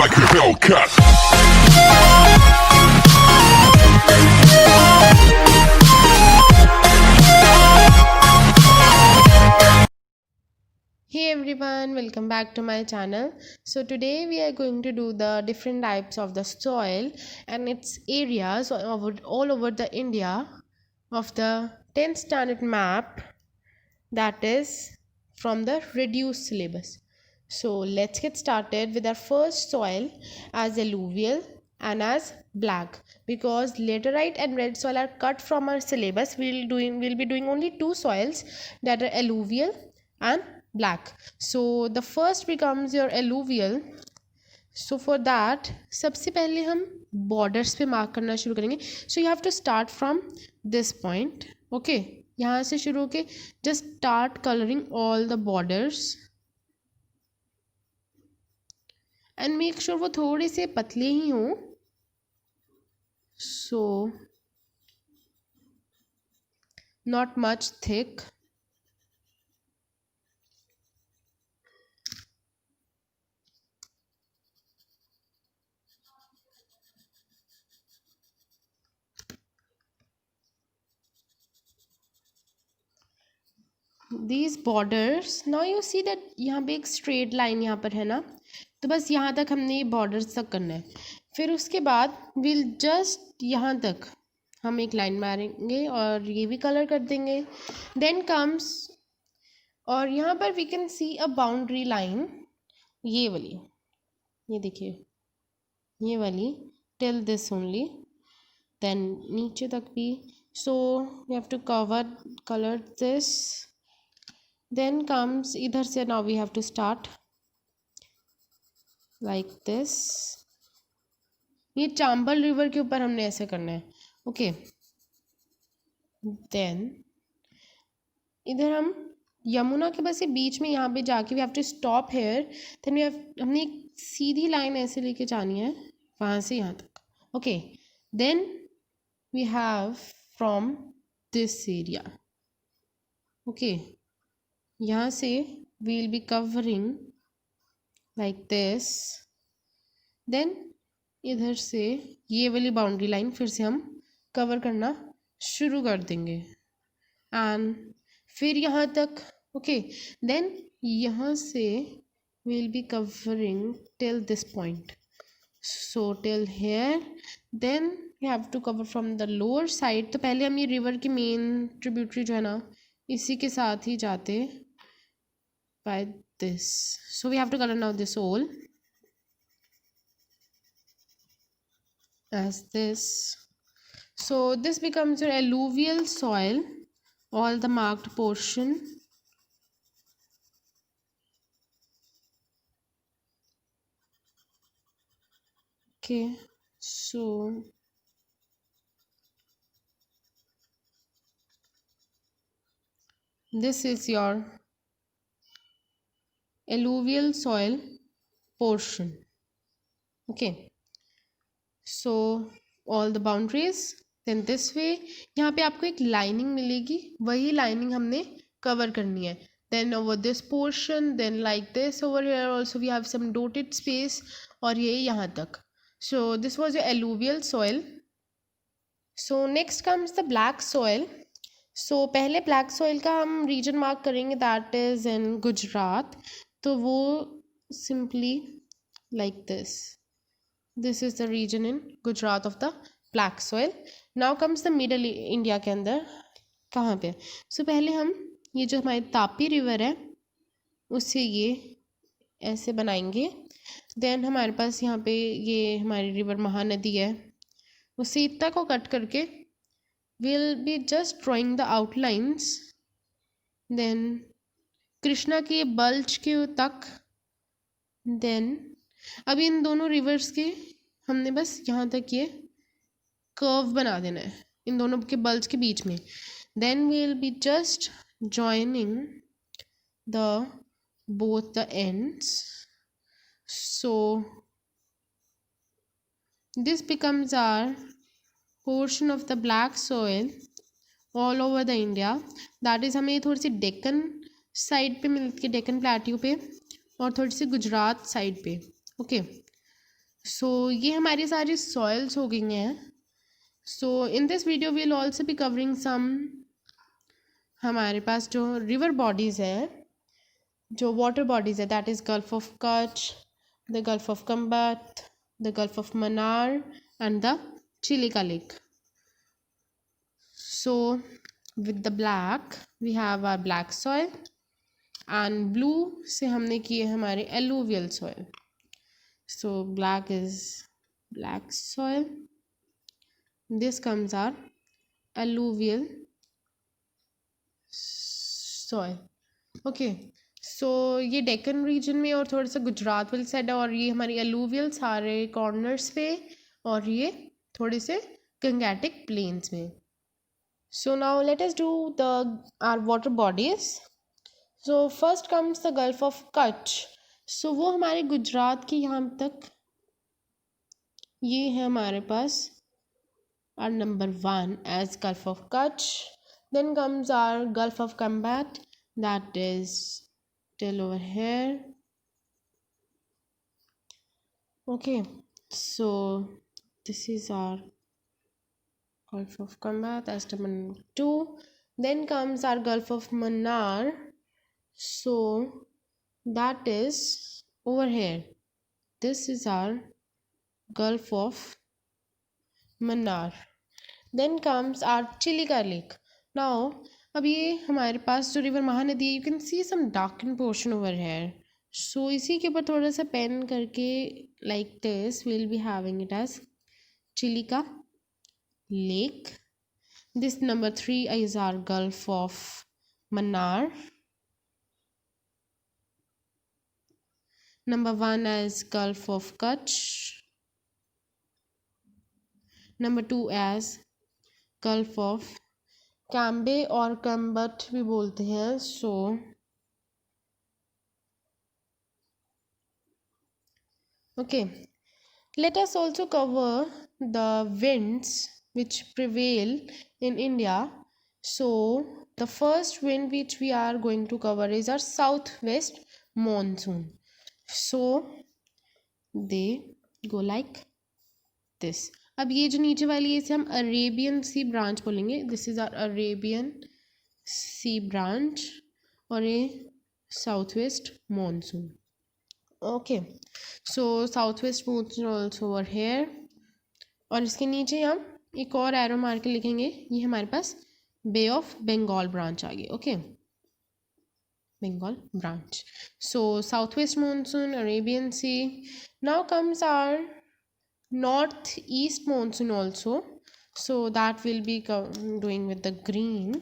like a Hellcat. Hey everyone, welcome back to my channel. So today we are going to do the different types of the soil and its areas all over the India of the 10th standard map, that is from the reduced syllabus. So let's get started with our first soil as alluvial and as black, because laterite and red soil are cut from our syllabus. We'll be doing only two soils, that are alluvial and black. So the first becomes your alluvial. So for that सबसे पहले हम borders पे mark करना शुरू करेंगे. So you have to start from this point. Okay, यहाँ से शुरू होके just start colouring all the borders and make sure वो थोड़े से पतले ही हों. So not much thick. these borders, now you see that यहाँ पे एक स्ट्रेट लाइन यहाँ पर है ना, तो बस यहाँ तक हमने ये बॉर्डर्स तक करना है. फिर उसके बाद विल जस्ट यहाँ तक हम एक लाइन मारेंगे और ये भी कलर कर देंगे. देन कम्स, और यहाँ पर we can see a boundary line, ये वाली, ये देखिए ये वाली, टिल दिस ओनली. देन नीचे तक भी. So we have to colour this. then comes इधर से, now we have to start like this. ये चांबल रिवर के ऊपर हमने ऐसे करना है. ओके, देन इधर हम यमुना के बस ये बीच में यहाँ पे जाके we have to stop here. Then हमने एक सीधी लाइन ऐसे लेके जानी है वहाँ से यहाँ तक. Okay, then we have from this area. Okay, यहाँ से we will be covering like this. Then इधर से ये वाली बाउंड्री लाइन फिर से हम कवर करना शुरू कर देंगे एंड फिर यहाँ तक. ओके, देन यहाँ से we will be covering till this point. So till here. Then we have to cover from the lower side. तो पहले हम ये रिवर की मेन ट्रिब्यूटरी जो है ना, इसी के साथ ही जाते by this. So we have to color now this all as this. So this becomes your alluvial soil, all the marked portion. Okay, so this is your alluvial soil portion. Okay, so all the boundaries. then this way यहाँ पे आपको एक lining मिलेगी, वही lining हमने cover करनी है. then over this portion, then like this over here also we have some dotted space, और ये यहाँ तक. so this was your alluvial soil. so next comes the black soil. so पहले black soil का हम region mark करेंगे, that is in Gujarat. तो वो simply like this. This is the region in Gujarat of the black soil. now comes the middle India के अंदर कहाँ पे. so पहले हम ये जो हमारी तापी रिवर है उससे ये ऐसे बनाएंगे. then हमारे पास यहाँ पे ये हमारी रिवर महानदी है, उससे इतना को कट करके we'll be just drawing the outlines. then Krishna के बल्ज के तक. देन अभी इन दोनों रिवर्स के हमने बस यहाँ तक ये कर्व बना देना है, इन दोनों के बल्ज के बीच में. Then we will be just joining the both the ends. so this becomes our portion of the black soil all over the India. that is हमें थोड़ी सी डेक्कन साइड पे मिलती है, डेक्कन प्लेट्यू पे, और थोड़ी सी गुजरात साइड पे. ओके, सो ये हमारी सारी सॉइल्स हो गई हैं. So in this video will also be covering some हमारे पास जो रिवर बॉडीज़ हैं, जो वाटर बॉडीज़ है, that is gulf of Kutch, the gulf of Khambhat, the gulf of Mannar and the Chilika lake. So with the black we have our black soil and blue से हमने किए हमारे alluvial soil. So black is black soil, this comes our alluvial soil. Okay, so ये Deccan reason में और थोड़ा सा गुजरात वाली साइड है, और ये हमारी एलुवियल सारे कॉर्नर्स पे, और ये थोड़े से गंगेटिक प्लेन्स में. So now let us do the our water bodies. So first comes the gulf of Kutch. So वो हमारे गुजरात की यहाँ तक ये है हमारे पास our number 1 as Gulf of Kutch. Then comes our Gulf of Combat, that is till over here. Okay, so this is our Gulf of Combat as number 2. Then comes our Gulf of Mannar, so that is over here. This is our Gulf of Mannar. Then comes our Chilika Lake. Now, अब ये हमारे पास जो river Mahanadi है, you can see some darken portion over here. So इसी के ऊपर थोड़ा सा पेन करके like this will be having it as Chilika lake. This number 3 is our Gulf of Mannar. Number 1 is Gulf of Kutch. Number 2 as gulf of Cambay और कम्बट भी बोलते हैं. So okay, let us also cover the winds which prevail in India. So the first wind which we are going to cover is our south west monsoon. So they go like this. अब ये जो नीचे वाली है इसे हम Arabian sea branch बोलेंगे. This is our Arabian sea branch, और ये south west monsoon. Okay, so south west monsoon also over here, और इसके नीचे हम एक और एरो मार के लिखेंगे, ये हमारे पास बे ऑफ बंगाल ब्रांच आ गई. ओके, Bengal branch. So south west monsoon, Arabian sea. Now comes our north east monsoon also, so that will be doing with the green.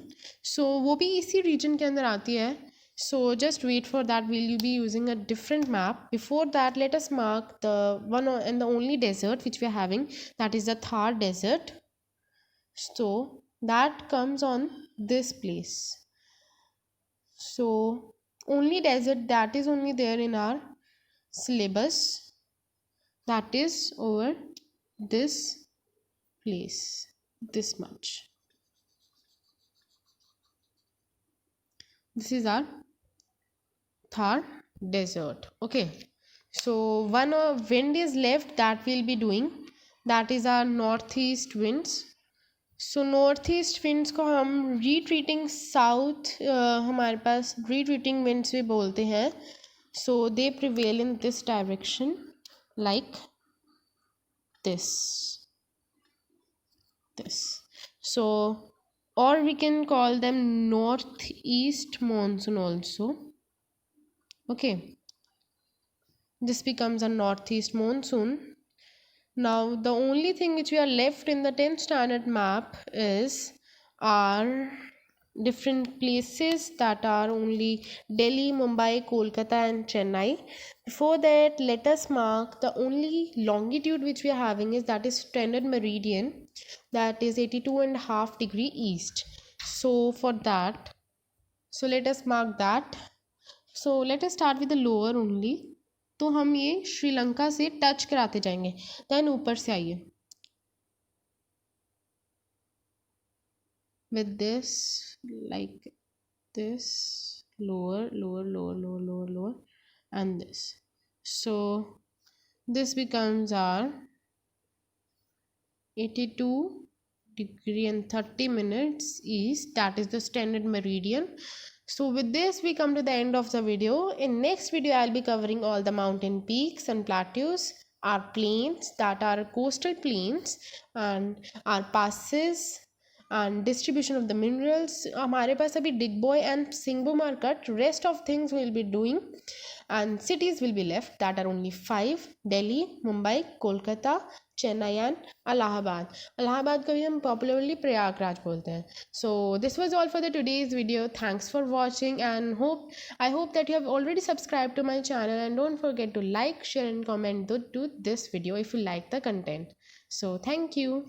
So वो भी इसी region के अंदर आती है. So just wait for that, we'll be using a different map. Before that, let us mark the one and the only desert which we are having, that is the Thar desert. So that comes on this place. So only desert that is only there in our syllabus, that is over this place, this much. This is our Thar desert. Okay, so one wind is left that we'll be doing, that is our northeast winds. So northeast winds को हम retreating south हमारे पास retreating winds भी बोलते हैं. So they prevail in this direction like this. So, or we can call them northeast monsoon also. Okay, this becomes a northeast monsoon. Now the only thing which we are left in the 10th standard map is our different places that are only Delhi, Mumbai, Kolkata and Chennai. Before that, let us mark the only longitude which we are having is, that is standard meridian, that is 82.5 degree east. So for that, so let us mark that. So let us start with the lower only. तो हम ये श्रीलंका से touch कराते जाएंगे. Then ऊपर से आइए with this like this, lower and this. So this becomes our 82 degree and 30 minutes east, that is the standard meridian. So with this we come to the end of the video. In next video I'll be covering all the mountain peaks and plateaus, our plains, that are coastal plains, and our passes and distribution of the minerals. हमारे पास अभी Digboy and Singhbum are cut, rest of things we'll be doing, and cities will be left, that are only 5: Delhi, Mumbai, Kolkata, Chennai and Allahabad. Allahabad को भी हम popularly Prayagraj बोलते हैं. So this was all for the today's video. Thanks for watching, and I hope that you have already subscribed to my channel, and don't forget to like, share and comment to this video if you like the content. So thank you.